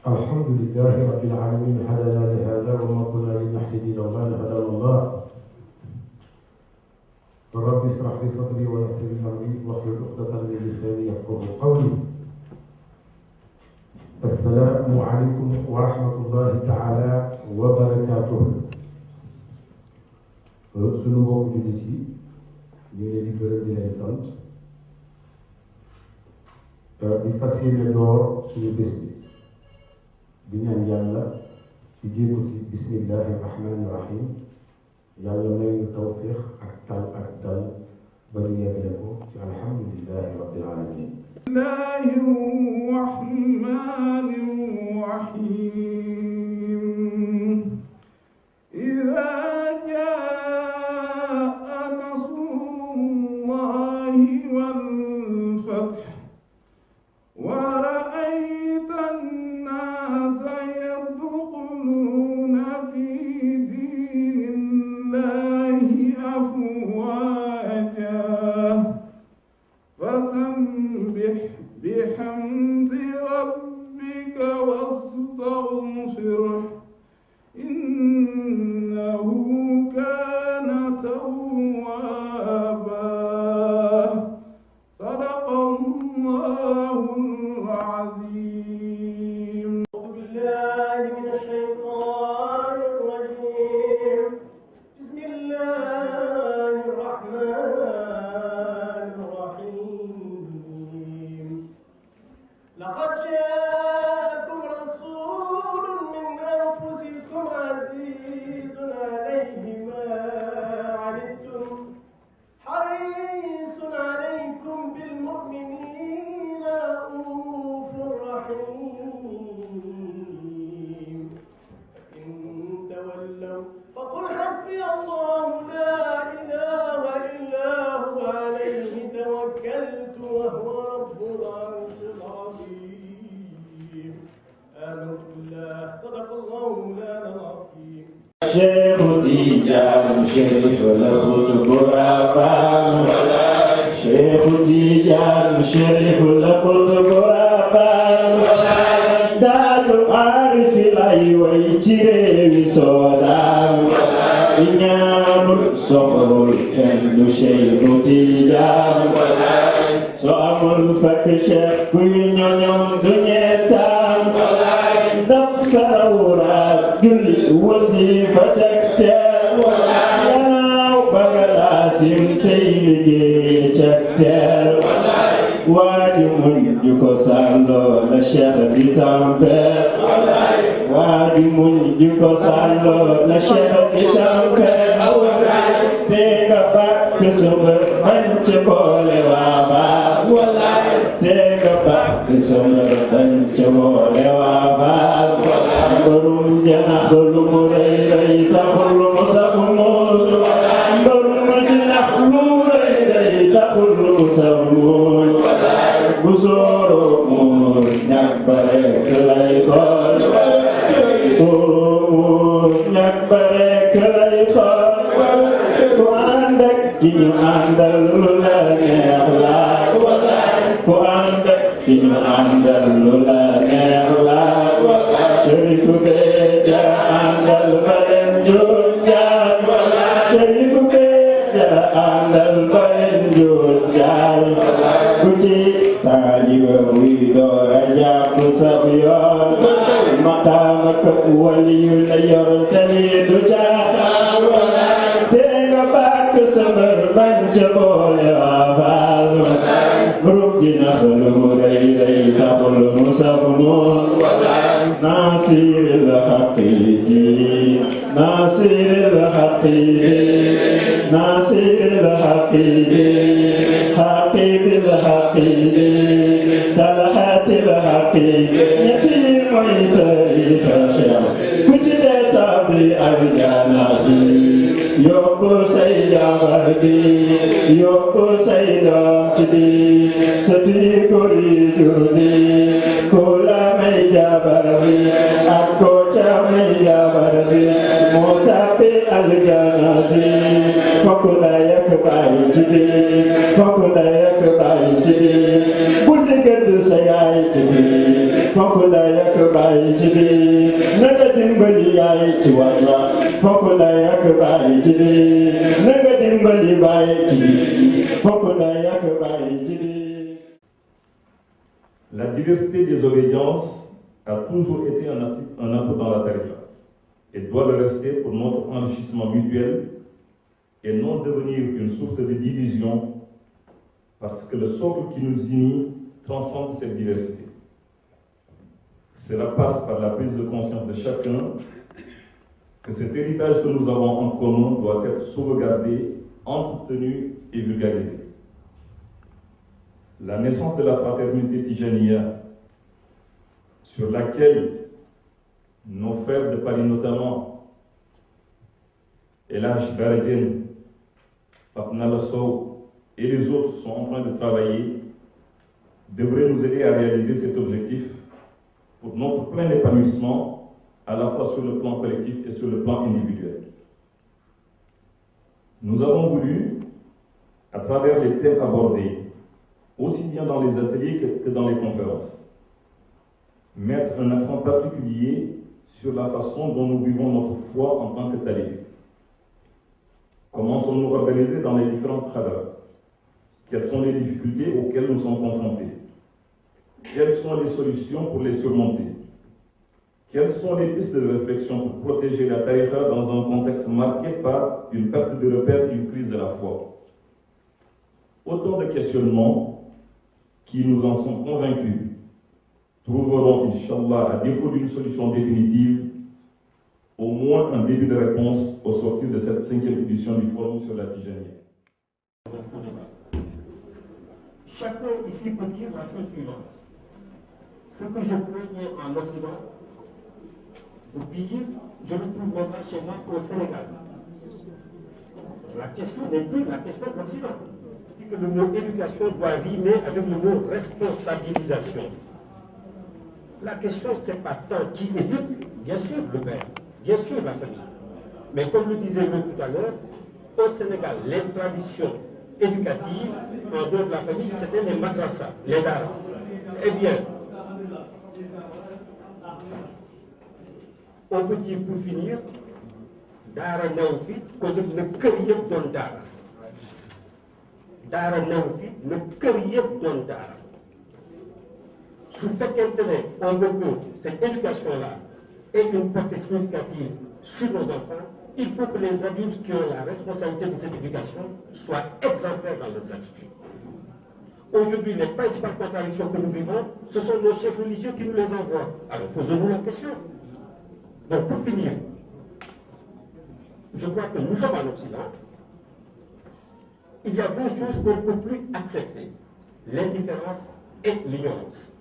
الحمد لله رب العالمين هدانا لهذا وما كنا لنهتدي لولا أن هدانا الله رب اشرح لي صدري ويسر لي أمري واحلل عقدة من لساني يفقهوا قولي السلام عليكم ورحمة الله تعالى وبركاته. sunu mbokku jullit yi ñu ngi leen di gërëm di leen sant di fas yéene door suñu bés bi di ñaan yàlla ci jéego ci bismillahi rahmani rahim yàlla may ñu tawfiq ak tal ak dal ba ñu yeggale ko ci alhamdulillahi rabbil alamin. bismillahi rahmani rahim. idha jaa nasrullahi wal fath wa ra'ayta an-nasa yadkhuluna fi dinillahi afwaja fasabbih bihamdi rabbika wastaghfirhu innahu kana tawwaba. Sadaqallahul azim. أعوذ بالله من الشيطان الرجيم. بسم الله الرحمن الرحيم. لقد جاءكم رسول من أنفسكم عزيز عليه ما عنتم حريص عليكم بالمؤمنين رؤوف رحيم. إن تولوا فقل حسبي الله لا إله إلا هو عليه توكلت وهو رب العرش العظيم. آمنت بالله صدق الله مولانا العظيم. شيخ تيجان شريف لخطب رابان شيخ تيجان شريف لخطب رابان داد عارف لاي ويتيري سودان إنيان صخر الكل شيخ تيجان سوامل فتشك كوينيون دنيتان نفسر وراد julli wasifa cagteel yanaaw bagalaasim say liggéey cagteel waaju mujj ko sàlloo la cheikh di tampeel waaju mujj ko sàlloo la cheikh di tampeel te nga bàkk sa mbër bañ ca boole waa baax te nga bàkk sa mbër bañ ca boole waa baax mbërum janax lu mu rëy rëy taxul mu saf muus mbërum janax lu rëy rëy taxul mu saf muus bu sooroo muus ñàkk ba rekk lay xool muus ñàkk ba rekk lay xool ku ànd ak ki ñu àndal lu la neex la ku ànd ak ki ñu àndal lu la neex la Sherifu bee jara àndal ba leen jóg jaar Sherifu bee jara àndal ba leen jóg jaar ku ci taaliba buy door a jàpp sab yoon maqaama ka waliyu la yor tali du caaxaan te nga bàkk sabar bañ ca boole waa faal borom dina xelu mu rëy rëy taxul mu saf moon ناصر الحقيقي ناصر الحقيقي ناصر الحقيقي حقيب الحقيقي طلحة الحقيقي يتيم تاريخ شام كتلة بالجناجي يوكو سيدا بردي يوكو سيدا تدي ستي كوري جودي كولا ميدا بردي أكو ميدا بردي موتابي الجناجي فكنا يكباي تدي فكنا يكباي تدي بدي قد سياي تدي fokk ndey ak baay ci lii na nga dimbali yaay ci wàlla fokk ndey ak baay ci lii na nga dimbali baay ci lii fokk ndey ak baay ci lii. La diversité des obédiences a toujours été un atout dans la tariqa et doit le rester pour notre enrichissement mutuel et non devenir une source de division parce que le socle qui nous unit transcende cette diversité. Cela passe par la prise de conscience de chacun que cet héritage que nous avons en commun doit être sauvegardé, entretenu et vulgarisé. La naissance de la fraternité Tijaniya, sur laquelle nos frères de Paris notamment, El Hadj Baradien, Papna Lasso et les autres sont en train de travailler, devrait nous aider à réaliser cet objectif pour notre plein épanouissement, à la fois sur le plan collectif et sur le plan individuel. Nous avons voulu, à travers les thèmes abordés, aussi bien dans les ateliers que dans les conférences, mettre un accent particulier sur la façon dont nous vivons notre foi en tant que talibés. Comment sommes-nous organisés dans les différentes khadras? Quelles sont les difficultés auxquelles nous sommes confrontés? Quelles sont les solutions pour les surmonter? Quelles sont les pistes de réflexion pour protéger la tariqa dans un contexte marqué par une perte de repère et une crise de la foi? Autant de questionnements qui, nous en sommes convaincus, trouveront, Inch'Allah, à défaut d'une solution définitive, au moins un début de réponse au sortir de cette 5e édition du Forum sur la Tijaniya. Chacun ici peut dire la chose suivante. Ce que je craignais en Occident, au pays, je le trouve chez moi au Sénégal. La question n'est plus la question de l'Occident. Que le mot éducation doit rimer avec le mot responsabilisation. La question, ce n'est pas tant qui éduque, bien sûr le père, bien sûr la famille. Mais comme le disait l'autre tout à l'heure, au Sénégal, les traditions éducatives, en dehors de la famille, c'était les madrasas, les daras. Eh bien, on peut dire pour finir, dara new fi, qu'on ne kër dans dara. Daara new fi na kër yëpp doon daara su fekkente ne on veut que cette éducation-là ait une portée significative sur nos enfants, il faut que les adultes qui ont la responsabilité de cette éducation soient exemplaires dans leurs attitudes. Aujourd'hui, les principales contradictions que nous vivons, ce sont nos chefs religieux qui nous les envoient. Alors posons-nous la question. Donc pour finir, je crois que nous sommes en Occident. Il y a deux choses qu'on ne peut plus accepter, l'indifférence et l'ignorance.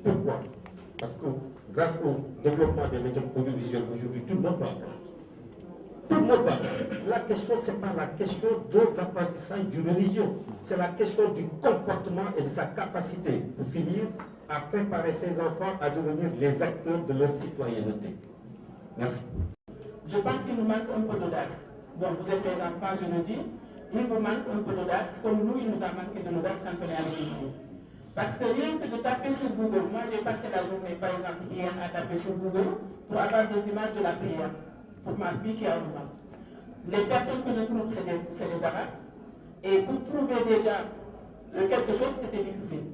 Pourquoi? Parce que grâce au développement des médias audiovisuels aujourd'hui, tout le monde parle. Tout le monde parle. La question, ce n'est pas la question de l'apprentissage du religieux, c'est la question du comportement et de sa capacité, pour finir, à préparer ses enfants à devenir les acteurs de leur citoyenneté. Merci. Je pense qu'il nous manque un peu d'audace. Donc vous êtes des enfants, je le dis. Il vous manque un peu d'audace, comme nous, il nous a manqué de l'audace quand on est arrivé ici. Parce que rien que de taper sur Google, moi j'ai passé la journée, par exemple, hier à taper sur Google pour avoir des images de la prière pour ma fille qui a 11 ans. Les personnes que je trouve, c'est des arabes. Et pour trouver déjà quelque chose, c'était difficile.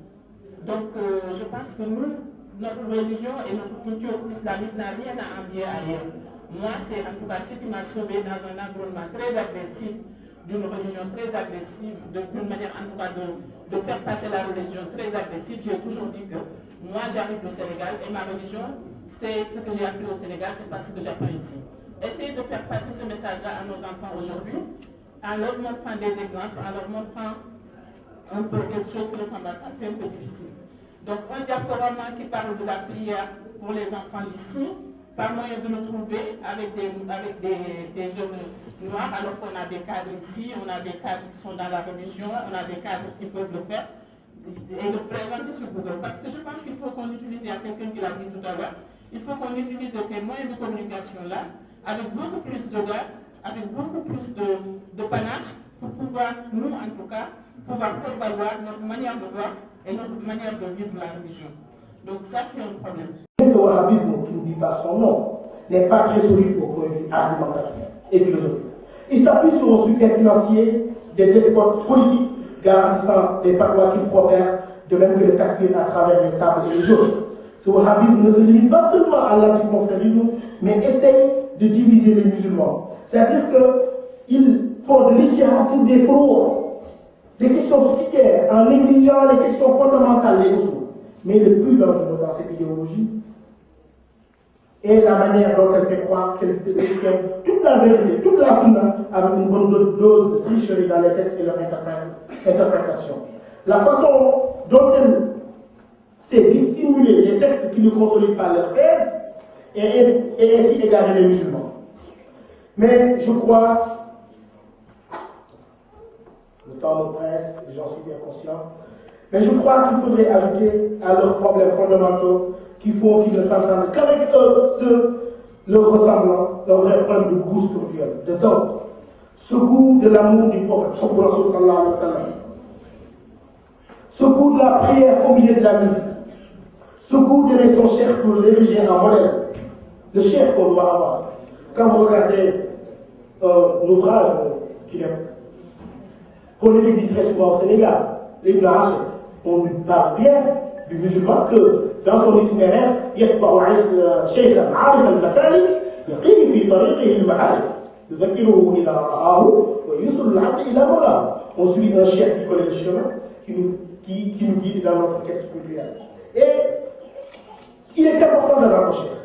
Donc je pense que nous, notre religion et notre culture islamique n'a rien à envier ailleurs. Moi, c'est en tout cas ce qui m'a sauvé dans un environnement très agressif, d'une religion très agressive, d'une manière en tout cas de faire passer la religion très agressive. J'ai toujours dit que moi j'arrive au Sénégal et ma religion, c'est ce que j'ai appris au Sénégal, c'est pas ce que j'apprends ici. Essayez de faire passer ce message-là à nos enfants aujourd'hui, en leur montrant des exemples, en leur montrant un peu quelque chose que ressemble à ça, c'est un peu difficile. Donc un diaporama qui parle de la prière pour les enfants d'ici, par moyen de nous trouver avec des jeunes noirs, alors qu'on a des cadres ici, on a des cadres qui sont dans la religion, on a des cadres qui peuvent le faire, et le présenter sur Google. Parce que je pense qu'il faut qu'on utilise, il y a quelqu'un qui l'a dit tout à l'heure, il faut qu'on utilise ces moyens de communication-là avec beaucoup plus de gars, avec beaucoup plus de panache, pour pouvoir, nous en tout cas, pouvoir prévaloir notre manière de voir et notre manière de vivre la religion. Donc ça, c'est un problème. Le wahhabisme, qui ne dit pas son nom, n'est pas très solide au point de vue argumentatif et philosophique. Il s'appuie sur un soutien financier des despotes politiques garantissant des fatwas qu'ils profèrent, de même que le takfir à travers les sables et les jaune. Ce wahhabisme ne se limite pas seulement à l'anticonférisme, mais essaye de diviser les musulmans. C'est-à-dire qu'ils font de l'islam sur des faux, des questions spirituelles, en négligeant les questions fondamentales, les usul. Mais le plus dangereux dans cette idéologie est la manière dont elle fait croire qu'elle détient toute la vérité, toute la sunna, avec une bonne dose de tricherie dans les textes et leur interprétation. La façon dont elle sait dissimuler les textes qui ne consolident pas leur thèse et ainsi égarer les musulmans. Mais je crois, le temps me presse, j'en suis bien conscient, mais je crois qu'il faudrait ajouter à leurs problèmes fondamentaux qui font qu'ils ne s'entendent qu'avec ceux leur ressemblant, leur vrai problème de goût spirituel, de don. Ce goût de l'amour du prophète, sallallahu alayhi wa sallam. Ce goût de la prière au milieu de la nuit. Ce goût d'aimer son chef pour l'ériger en modèle. Le chef qu'on doit avoir. Quand vous regardez l'ouvrage qu'on étudie très souvent au Sénégal, l'Ibn Hachim, on lui parle bien du musulman que dans son itinéraire, يتبع شيخا عارفا المسالك يقيم في طريقه المعارف يذكره إذا رآه ويوصل العبد إلى مولاه. On suit un chef qui connaît le chemin, qui nous guide dans notre quête spirituelle. Et il est important d'avoir un chef.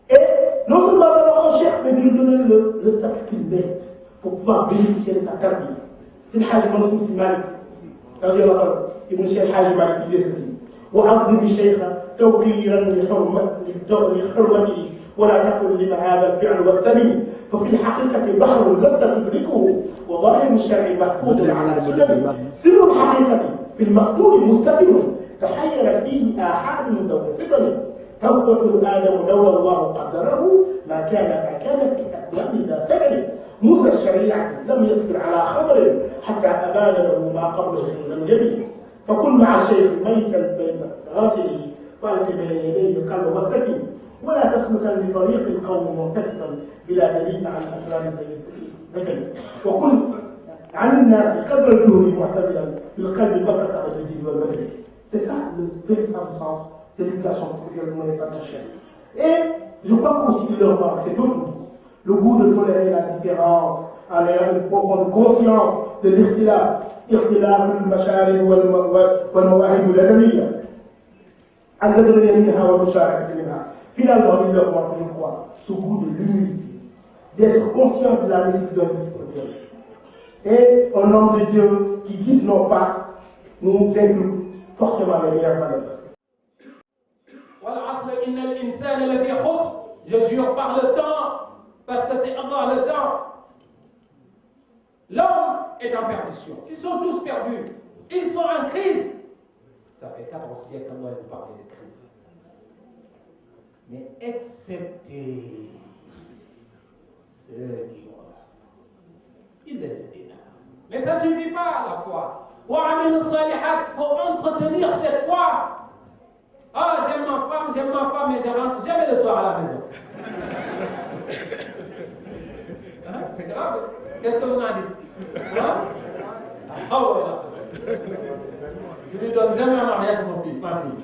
Et non seulement d'avoir un chef, mais de lui donner le statut qu'il mérite pour pouvoir bénéficier de sa carrière. C'est le Hajj Mansour Sy Malik, Ibn Cheikh Hajj Malik disait ceci: وأعظم الشيخ توقيرا لحرمته ولا تقل لما هذا الفعل واستلم ففي الحقيقة بحر لست تدركه وظاهر الشرع محفوظ على السنن سر الحقيقة في المقتول مستقيم تحير فيه آحاد من دور الفطن توبة آدم لولا الله قدره ما كان في أكوان ذا ثمن موسى الشريعة لم يصبر على خبر حتى أبان له ما قبله من الجليل فكن مع الشيخ ميتا بين غاسله فالق بين يديه القلب واستقم ولا تسلكا بطريق القوم منتكسا بلا دليل عن اسرار الذكر وكن عن الناس قدر الجهل معتزلا بالقلب البسط والجديد والبدري. C'est ça le véritable sens de l'éducation spirituelle de mon attaché. Et je crois qu'aussi leur manque, c'est d'autres goûts. Le goût de tolérer la différence en ayant une profonde conscience de l'ikhtilaf. اختلاف المشارب والمواهب الأدبية الذي منها والمشاركة منها. Finalement, il leur manque, je crois, ce goût de l'humilité, d'être conscient de la nécessité d'un vie spirituel. Et un homme de Dieu qui guide nos pas nous inclut forcément les meilleures valeurs. والعصر إن الإنسان لفي خسر. Je jure par le temps, parce que c'est encore le temps. L'homme est en perdition. Ils sont tous perdus. Ils sont en crise. Ça fait 14 siècles que moi je parle de crise. Mais excepté ceux qui ont là, ils étaient là. Mais ça ne suffit pas à la foi. Pour entretenir cette foi. Ah, j'aime ma femme, mais je rentre jamais le soir à la maison. Hein? C'est grave. Qu'est-ce que vous en dites? Hein? Ah ouais, je lui donne jamais un mariage mon fils, ma fille.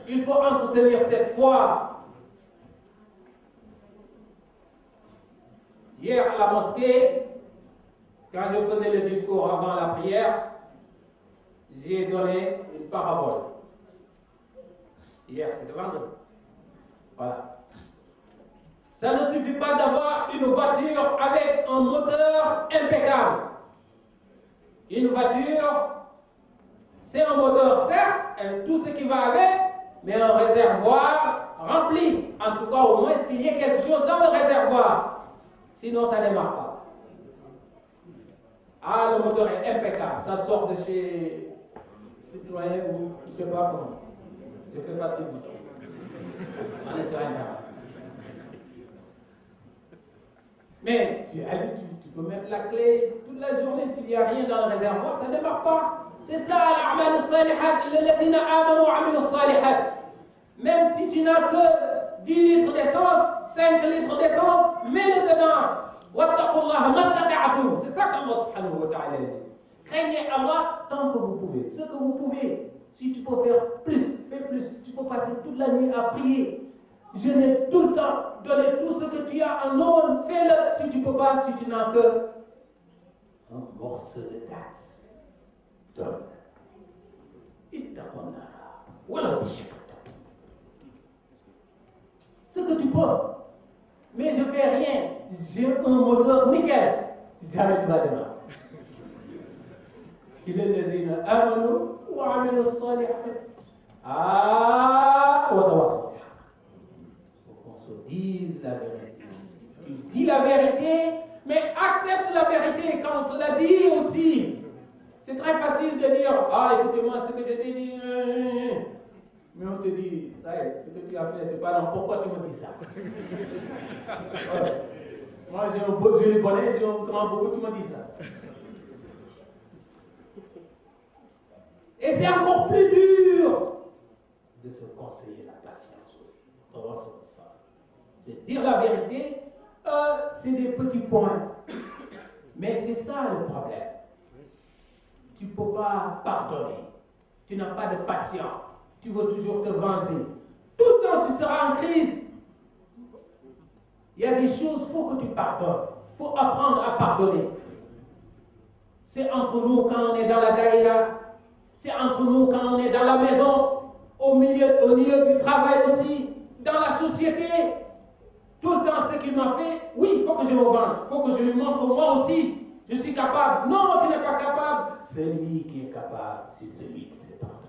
Il faut entretenir cette foi. Hier à la mosquée, quand je faisais le discours avant la prière, j'ai donné une parabole. Hier, c'était vendredi. Voilà. Ça ne suffit pas d'avoir une voiture avec un moteur impeccable. Une voiture, c'est un moteur, certes, tout ce qui va avec, mais un réservoir rempli. En tout cas, au moins qu'il y ait quelque chose dans le réservoir. Sinon, ça ne démarre pas. Ah, le moteur est impeccable. Ça sort de chez Citroën ou je ne sais pas comment. Je ne fais pas de publicité. On est sur Internet. Mais tu peux mettre la clé toute la journée, s'il n'y a rien dans le réservoir, ça ne démarre pas. C'est ça, l'a'mal as-salihat, alladhina amanu wa amilu as-salihat. Même si tu n'as que 10 litres d'essence, 5 litres d'essence, mets-le dedans. Wattaqullaha mastata'tum. C'est ça qu'Allah subhanahu wa ta'ala dit. Craignez Allah tant que vous pouvez. Ce que vous pouvez. Si tu peux faire plus, fais plus. Tu peux passer toute la nuit à prier. Jeûner tout le temps. Donner tout ce que tu as en aumône. Fais-le. Si tu ne peux pas, si tu n'as que un morceau de date. Donne. Ittaqullah. Voilà. Ce que tu peux. Mais je ne fais rien. J'ai un moteur nickel. Jamais tu vas démarrer. Il est الذين آمنوا وعملوا الصالحات. وتواصوا بالحق. Il faut qu'on se dise la vérité. Tu dis la vérité, mais accepte la vérité quand on te l'a dit aussi. C'est très facile de dire, écoutez-moi, ce que je t'ai dit. Mais on te dit, ça y est, ce que tu as fait, c'est pas non. Pourquoi tu me dis ça? Ouais. Moi, je les connais, j'ai un grand beaucoup, tu me dis ça. Et c'est encore plus dur de se conseiller la patience aussi. C'est dire la vérité, c'est des petits points. Mais c'est ça le problème. Tu ne peux pas pardonner. Tu n'as pas de patience. Tu veux toujours te venger. Tout le temps, tu seras en crise. Il y a des choses pour que tu pardonnes. Il faut apprendre à pardonner. C'est entre nous quand on est dans la daïra. C'est entre nous quand on est dans la maison. Au milieu du travail aussi. Dans la société. Tout le temps, ce qu'il m'a fait, oui, il faut que je me venge. Il faut que je lui montre que moi aussi, je suis capable. Non, tu n'es pas capable. C'est lui qui est capable. C'est celui qui se pardonne.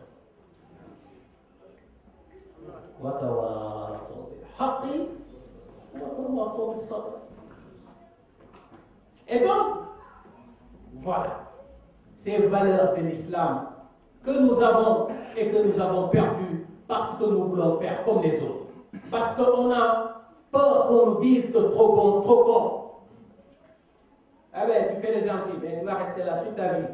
Et donc, voilà, ces valeurs de l'islam que nous avons et que nous avons perdues parce que nous voulons faire comme les autres. Parce qu'on a peur qu'on nous dise que trop bon, trop bon. Ah ben, tu fais le gentil, mais tu vas rester là toute ta vie.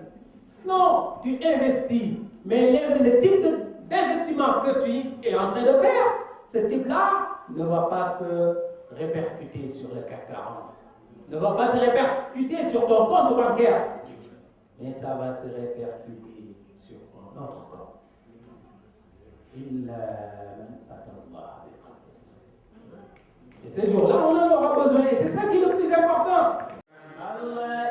Non, tu investis, mais le type d'investissement que tu es en train de faire, ce type-là ne va pas se répercuter sur le CAC 40, ne va pas se répercuter sur ton compte bancaire, mais ça va se répercuter sur ton autre compte. Et ces jours-là, on en aura besoin, et c'est ça qui est le plus important. Allah